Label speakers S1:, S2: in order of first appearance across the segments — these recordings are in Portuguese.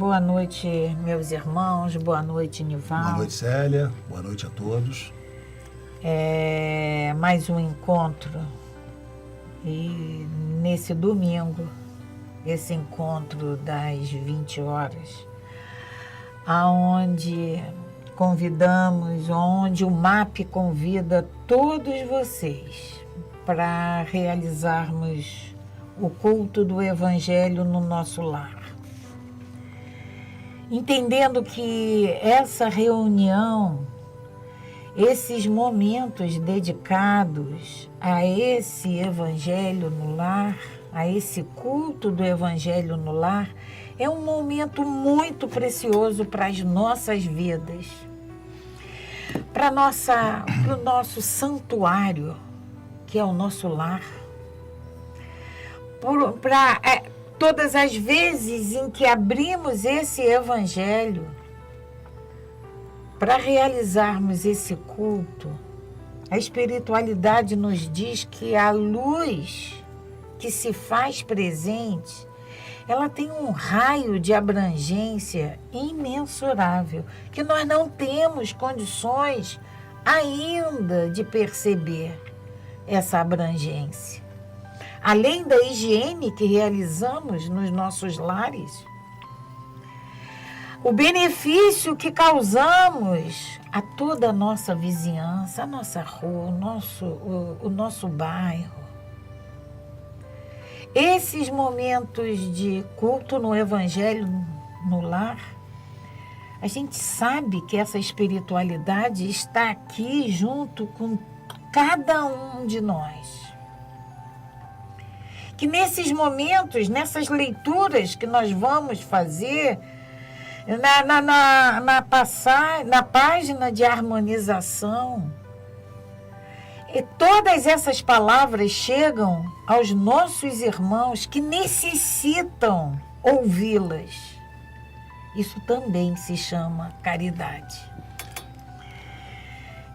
S1: boa noite, meus irmãos, boa noite, Nival.
S2: Boa noite, Célia, boa noite a todos.
S1: Mais um encontro, e nesse domingo, esse encontro das 20 horas, aonde convidamos, onde o MAP convida todos vocês para realizarmos o culto do Evangelho no nosso lar. Entendendo que essa reunião, esses momentos dedicados a esse Evangelho no lar, a esse culto do Evangelho no lar, é um momento muito precioso para as nossas vidas, para o nosso santuário, que é o nosso lar, todas as vezes em que abrimos esse Evangelho para realizarmos esse culto, a espiritualidade nos diz que a luz que se faz presente, ela tem um raio de abrangência imensurável, que nós não temos condições ainda de perceber essa abrangência. Além da higiene que realizamos nos nossos lares, o benefício que causamos a toda a nossa vizinhança, a nossa rua, o nosso bairro. Esses momentos de culto no Evangelho no lar, a gente sabe que essa espiritualidade está aqui junto com cada um de nós. Que nesses momentos, nessas leituras que nós vamos fazer, na página de harmonização, e todas essas palavras chegam aos nossos irmãos que necessitam ouvi-las. Isso também se chama caridade.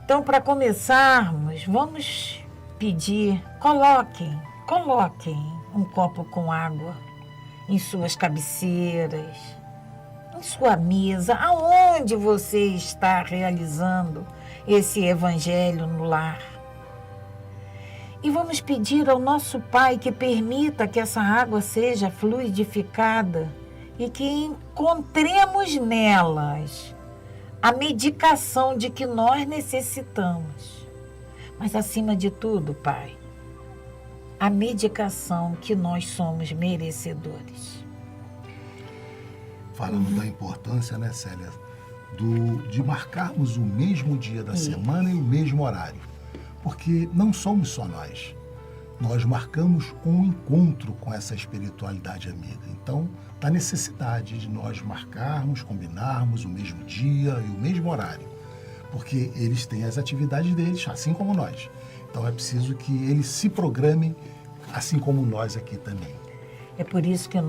S1: Então, para começarmos, vamos pedir, coloquem um copo com água em suas cabeceiras, em sua mesa, aonde você está realizando esse Evangelho no lar. E vamos pedir ao nosso Pai que permita que essa água seja fluidificada e que encontremos nelas a medicação de que nós necessitamos. Mas, acima de tudo, Pai, a medicação que nós somos merecedores.
S2: Falando da importância, né, Célia, de marcarmos o mesmo dia da semana e o mesmo horário. Porque não somos só nós. Nós marcamos um encontro com essa espiritualidade amiga. Então, da necessidade de nós marcarmos, combinarmos o mesmo dia e o mesmo horário. Porque eles têm as atividades deles, assim como nós. Então, é preciso que eles se programem, assim como nós aqui também.
S1: É por isso que a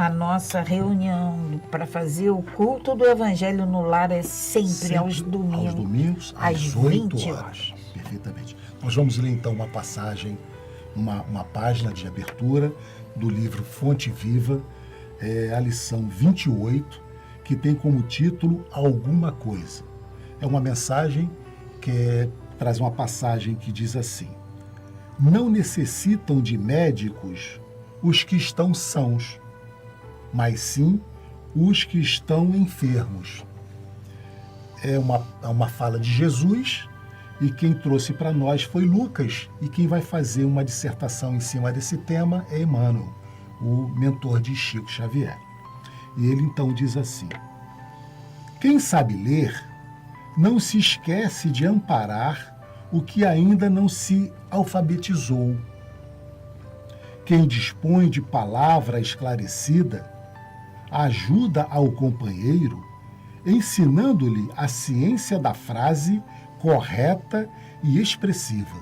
S1: nossa reunião para fazer o culto do Evangelho no lar é sempre aos domingos.
S2: Aos domingos, às 8 horas. Perfeitamente. Nós vamos ler então uma passagem, uma página de abertura do livro Fonte Viva, a lição 28, que tem como título Alguma Coisa. É uma mensagem que traz uma passagem que diz assim: não necessitam de médicos os que estão sãos, mas sim os que estão enfermos. É uma fala de Jesus, e quem trouxe para nós foi Lucas, e quem vai fazer uma dissertação em cima desse tema é Emmanuel, o mentor de Chico Xavier. E ele então diz assim: quem sabe ler não se esquece de amparar o que ainda não se alfabetizou. Quem dispõe de palavra esclarecida ajuda ao companheiro, ensinando-lhe a ciência da frase correta e expressiva.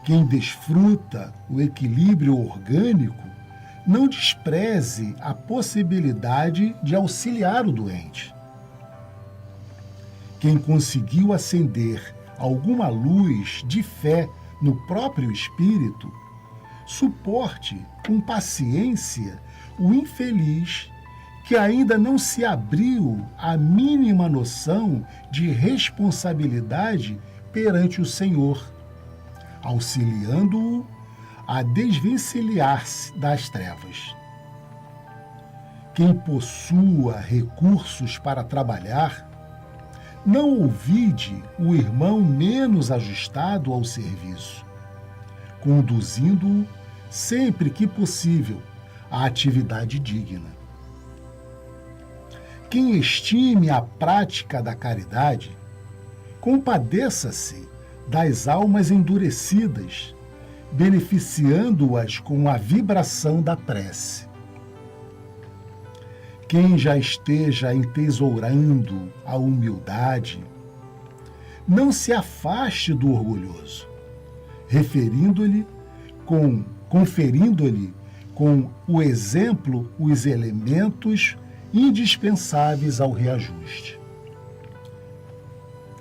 S2: Quem desfruta o equilíbrio orgânico não despreze a possibilidade de auxiliar o doente. Quem conseguiu acender alguma luz de fé no próprio espírito Suporte com paciência o infeliz que ainda não se abriu a mínima noção de responsabilidade perante o Senhor, auxiliando-o a desvencilhar-se das trevas. Quem possua recursos para trabalhar, não ouvide o irmão menos ajustado ao serviço, conduzindo-o, sempre que possível, à atividade digna. Quem estime a prática da caridade, compadeça-se das almas endurecidas, beneficiando-as com a vibração da prece. Quem já esteja entesourando a humildade, não se afaste do orgulhoso, conferindo-lhe com o exemplo os elementos indispensáveis ao reajuste.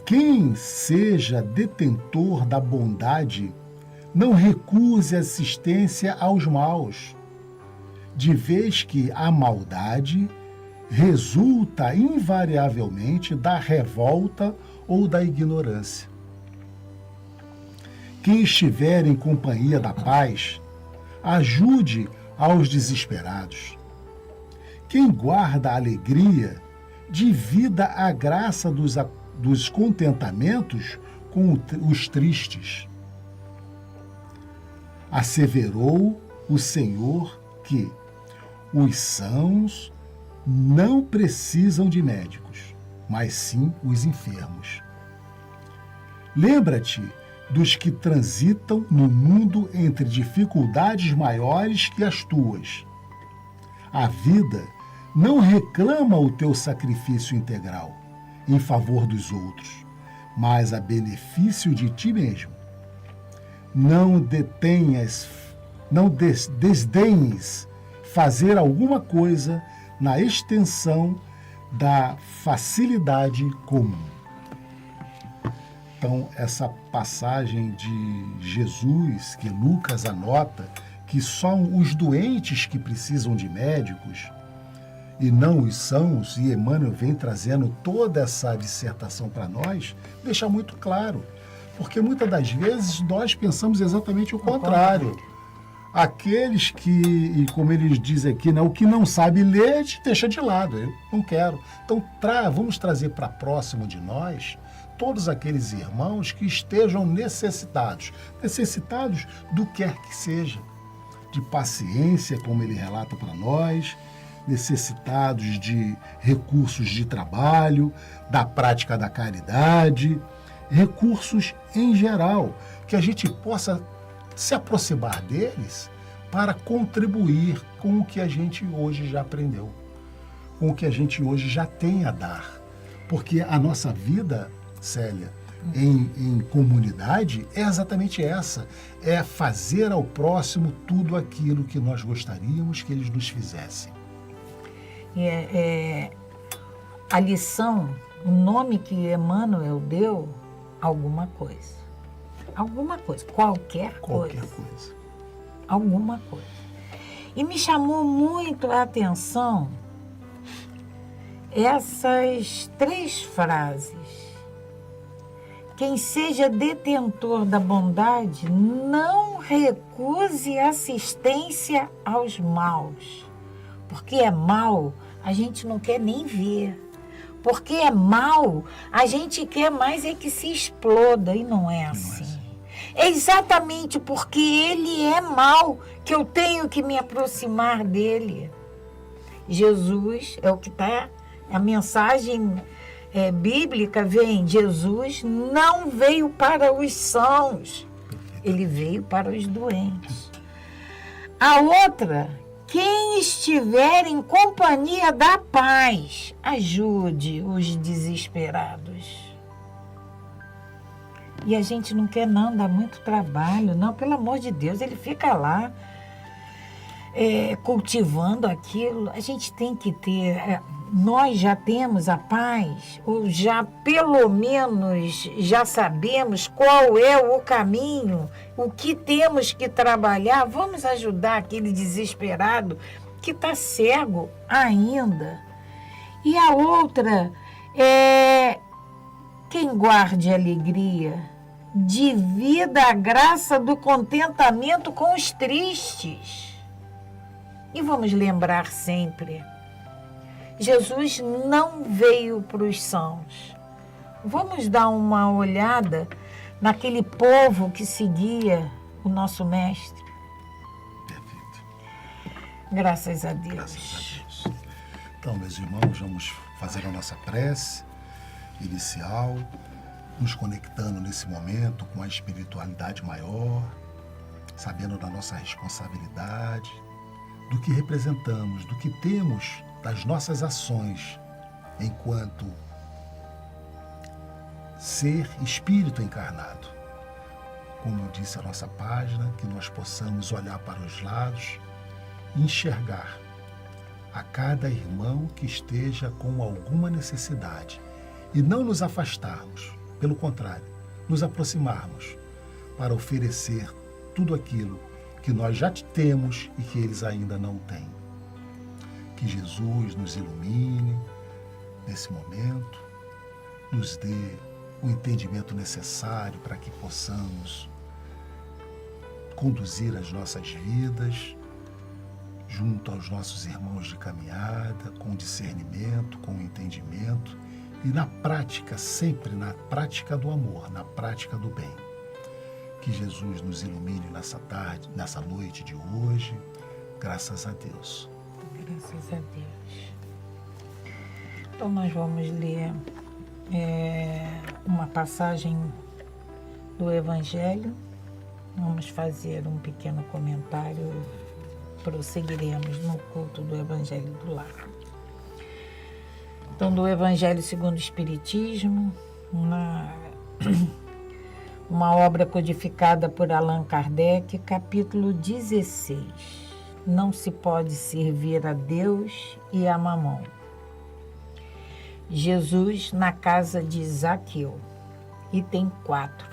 S2: Quem seja detentor da bondade, não recuse assistência aos maus, de vez que a maldade resulta invariavelmente da revolta ou da ignorância. Quem estiver em companhia da paz, ajude aos desesperados. Quem guarda a alegria, divida a graça dos contentamentos com os tristes. Asseverou o Senhor que os sãos não precisam de médicos, mas sim os enfermos. Lembra-te dos que transitam no mundo entre dificuldades maiores que as tuas. A vida não reclama o teu sacrifício integral em favor dos outros, mas a benefício de ti mesmo. Não desdenhes fazer alguma coisa na extensão da facilidade comum. Então, essa passagem de Jesus, que Lucas anota, que são os doentes que precisam de médicos e não os sãos, e Emmanuel vem trazendo toda essa dissertação para nós, deixa muito claro. Porque muitas das vezes nós pensamos exatamente o contrário. Aqueles que, e como eles dizem aqui, né, o que não sabe ler, a gente deixa de lado. Eu não quero. Então, vamos trazer para próximo de nós todos aqueles irmãos que estejam necessitados do que quer que seja, de paciência, como ele relata para nós, necessitados de recursos de trabalho, da prática da caridade, recursos em geral, que a gente possa se aproximar deles para contribuir com o que a gente hoje já aprendeu, com o que a gente hoje já tem a dar. Porque a nossa vida, Célia, em comunidade é exatamente essa, é fazer ao próximo tudo aquilo que nós gostaríamos que eles nos fizessem.
S1: A lição, o nome que Emmanuel deu, alguma coisa. Alguma coisa, qualquer coisa. Alguma coisa. E me chamou muito a atenção essas 3 frases. Quem seja detentor da bondade, não recuse assistência aos maus. Porque é mal, a gente não quer nem ver. Porque é mal, a gente quer mais é que se exploda, e não é assim. É exatamente porque ele é mal que eu tenho que me aproximar dele. Jesus é o que está, a mensagem bíblica vem, Jesus não veio para os sãos, ele veio para os doentes. A outra, quem estiver em companhia da paz, ajude os desesperados. E a gente não quer não dar muito trabalho, não, pelo amor de Deus, ele fica lá cultivando aquilo. A gente tem que ter nós já temos a paz, ou já pelo menos já sabemos qual é o caminho, o que temos que trabalhar, vamos ajudar aquele desesperado que está cego ainda. E a outra é quem guarde a alegria, divida a graça do contentamento com os tristes. E vamos lembrar sempre, Jesus não veio para os sãos. Vamos dar uma olhada naquele povo que seguia o nosso mestre.
S2: Perfeito.
S1: Graças a Deus.
S2: Graças a Deus. Então, meus irmãos, vamos fazer a nossa prece inicial, nos conectando nesse momento com a espiritualidade maior, sabendo da nossa responsabilidade, do que representamos, do que temos, das nossas ações enquanto ser espírito encarnado. Como disse a nossa página, que nós possamos olhar para os lados e enxergar a cada irmão que esteja com alguma necessidade e não nos afastarmos, pelo contrário, nos aproximarmos para oferecer tudo aquilo que nós já temos e que eles ainda não têm. Que Jesus nos ilumine nesse momento, nos dê o entendimento necessário para que possamos conduzir as nossas vidas junto aos nossos irmãos de caminhada, com discernimento, com entendimento e na prática, sempre na prática do amor, na prática do bem. Que Jesus nos ilumine nessa tarde, nessa noite de hoje, graças a Deus.
S1: Graças a Deus. Então nós vamos ler uma passagem do Evangelho. Vamos fazer um pequeno comentário. Prosseguiremos no culto do Evangelho do Lar. Então, do Evangelho segundo o Espiritismo, uma obra codificada por Allan Kardec, capítulo 16. Não se pode servir a Deus e a Mamon. Jesus na casa de Zaqueu, item 4.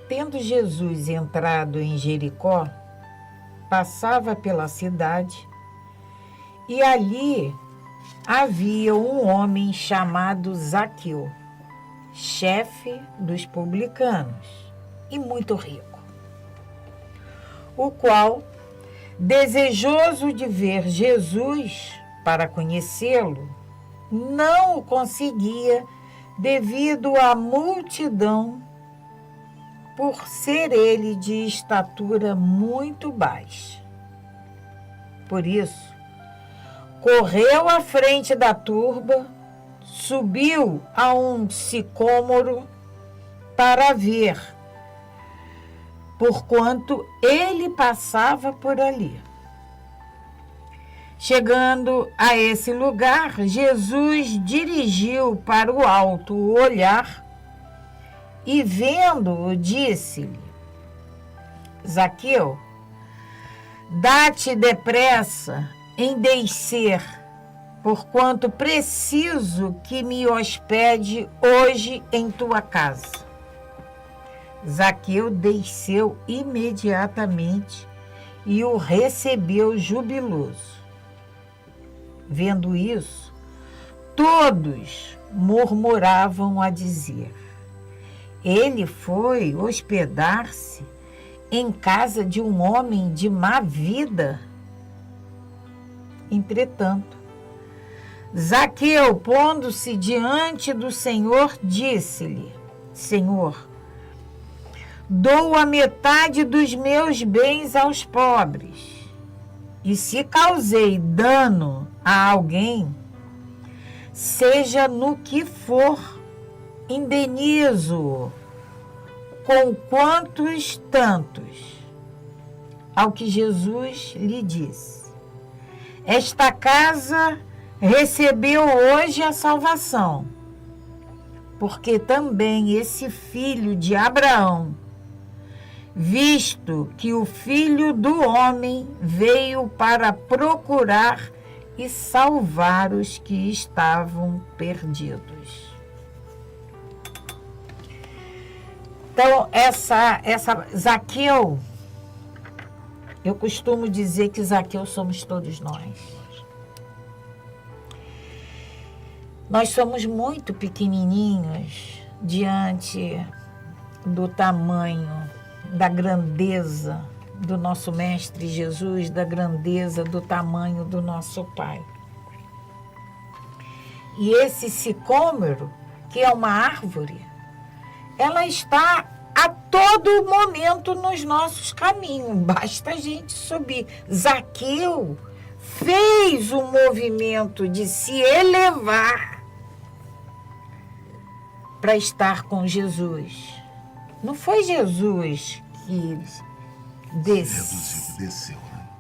S1: Tendo Jesus entrado em Jericó, passava pela cidade e ali havia um homem chamado Zaqueu, chefe dos publicanos e muito rico, o qual, desejoso de ver Jesus para conhecê-lo, não o conseguia devido à multidão, por ser ele de estatura muito baixa. Por isso, correu à frente da turba, subiu a um sicômoro para ver, porquanto ele passava por ali. Chegando a esse lugar, Jesus dirigiu para o alto o olhar e, vendo-o, disse-lhe: Zaqueu, dá-te depressa em descer, porquanto preciso que me hospede hoje em tua casa. Zaqueu desceu imediatamente e o recebeu jubiloso. Vendo isso, todos murmuravam a dizer: ele foi hospedar-se em casa de um homem de má vida. Entretanto, Zaqueu, pondo-se diante do Senhor, disse-lhe: Senhor, dou a metade dos meus bens aos pobres, e se causei dano a alguém, seja no que for, indenizo com quantos tantos. Ao que Jesus lhe disse: esta casa recebeu hoje a salvação, porque também esse filho de Abraão, visto que o Filho do Homem veio para procurar e salvar os que estavam perdidos. Então, Zaqueu, eu costumo dizer que Zaqueu somos todos nós. Nós somos muito pequenininhos diante do tamanho, da grandeza do nosso Mestre Jesus, da grandeza do tamanho do nosso Pai. E esse sicômoro, que é uma árvore, ela está a todo momento nos nossos caminhos, basta a gente subir. Zaqueu fez o movimento de se elevar para estar com Jesus. Não foi Jesus que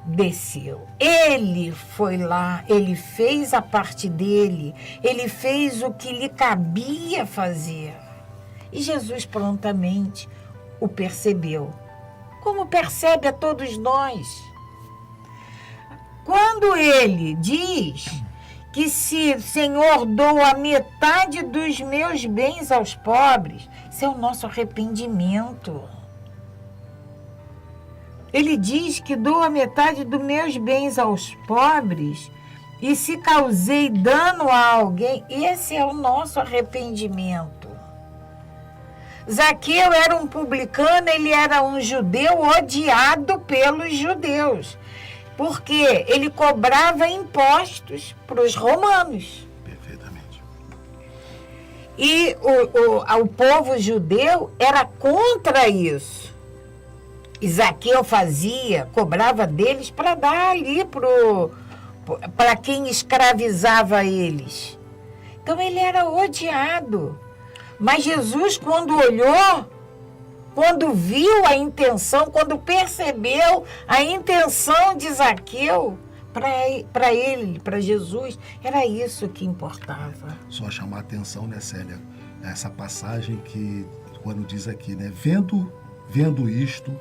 S1: desceu. Ele foi lá, ele fez a parte dele, ele fez o que lhe cabia fazer. E Jesus prontamente o percebeu, como percebe a todos nós. Quando ele diz que se o Senhor dou a metade dos meus bens aos pobres, isso é o nosso arrependimento. Ele diz que dou a metade dos meus bens aos pobres e se causei dano a alguém, esse é o nosso arrependimento. Zaqueu era um publicano, ele era um judeu odiado pelos judeus, porque ele cobrava impostos para os romanos.
S2: Perfeitamente.
S1: E o povo judeu era contra isso. E Zaqueu cobrava deles para dar ali para quem escravizava eles. Então ele era odiado. Mas Jesus, quando olhou, quando viu a intenção, quando percebeu a intenção de Zaqueu, para ele, para Jesus, era isso que importava.
S2: Só chamar a atenção, né, Célia, essa passagem que, quando diz aqui, né, vendo isto,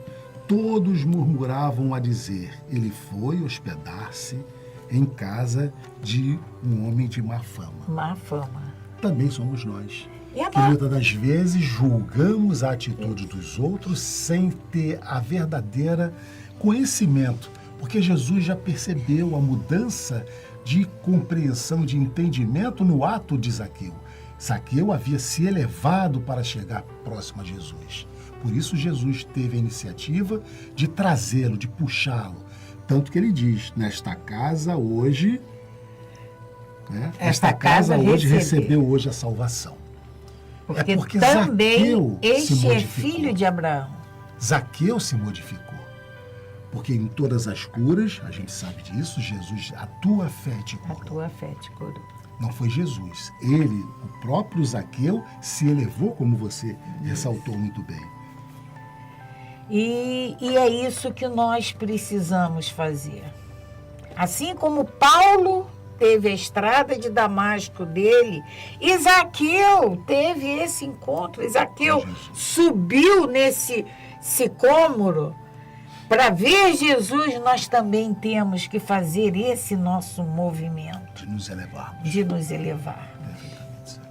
S2: todos murmuravam a dizer, ele foi hospedar-se em casa de um homem de má fama.
S1: Má fama.
S2: Também somos nós. Que muitas das vezes julgamos a atitude dos outros sem ter a verdadeira conhecimento, porque Jesus já percebeu a mudança de compreensão, de entendimento no ato de Zaqueu. Zaqueu havia se elevado para chegar próximo a Jesus. Por isso Jesus teve a iniciativa de trazê-lo, de puxá-lo. Tanto que ele diz, nesta casa hoje, né? Esta casa hoje recebeu hoje a salvação.
S1: Porque também este é filho de Abraão.
S2: Zaqueu se modificou. Porque em todas as curas, a gente sabe disso, Jesus, a tua fé te curou.
S1: A tua fé te curou.
S2: Não foi Jesus. Ele, o próprio Zaqueu, se elevou, como você ressaltou muito bem.
S1: E é isso que nós precisamos fazer. Assim como Paulo teve a estrada de Damasco dele, e Zaqueu teve esse encontro. Zaqueu subiu nesse sicômoro para ver Jesus. Nós também temos que fazer esse nosso movimento.
S2: De nos elevarmos.
S1: De nos elevar.
S2: Perfeitamente, Senhor.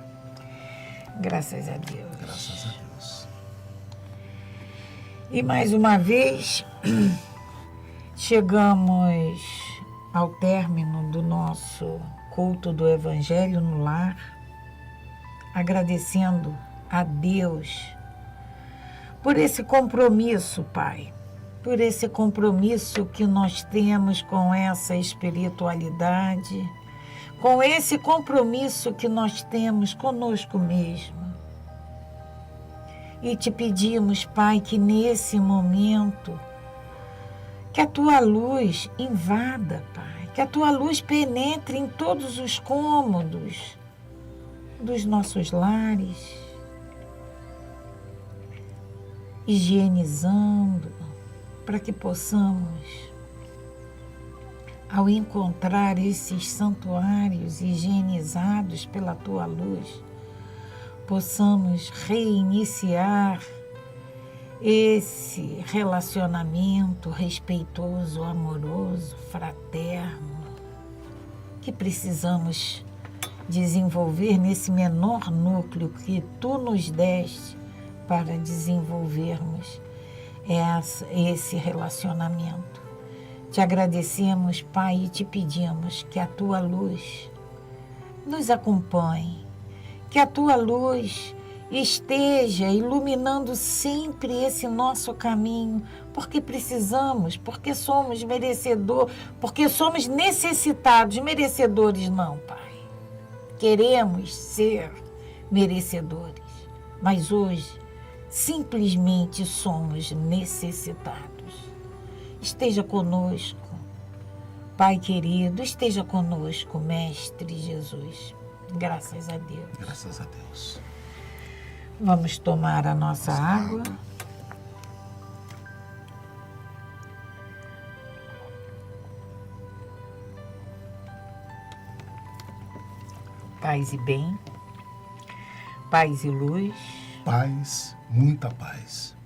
S1: Graças a Deus.
S2: Graças a Deus.
S1: E mais uma vez, chegamos ao término do nosso culto do Evangelho no Lar, agradecendo a Deus por esse compromisso, Pai, por esse compromisso que nós temos com essa espiritualidade, com esse compromisso que nós temos conosco mesmo. E te pedimos, Pai, que nesse momento, que a tua luz invada, Pai, que a tua luz penetre em todos os cômodos dos nossos lares, higienizando, para que possamos, ao encontrar esses santuários higienizados pela tua luz, possamos reiniciar esse relacionamento respeitoso, amoroso, fraterno, que precisamos desenvolver nesse menor núcleo que tu nos deste para desenvolvermos esse relacionamento. Te agradecemos, Pai, e te pedimos que a tua luz nos acompanhe, que a tua luz esteja iluminando sempre esse nosso caminho, porque precisamos, porque somos merecedores, porque somos necessitados, merecedores não, Pai. Queremos ser merecedores, mas hoje simplesmente somos necessitados. Esteja conosco, Pai querido, esteja conosco, Mestre Jesus. Graças a Deus.
S2: Graças a Deus.
S1: Vamos tomar a nossa água. Paz e bem, paz e luz.
S2: Paz, muita paz.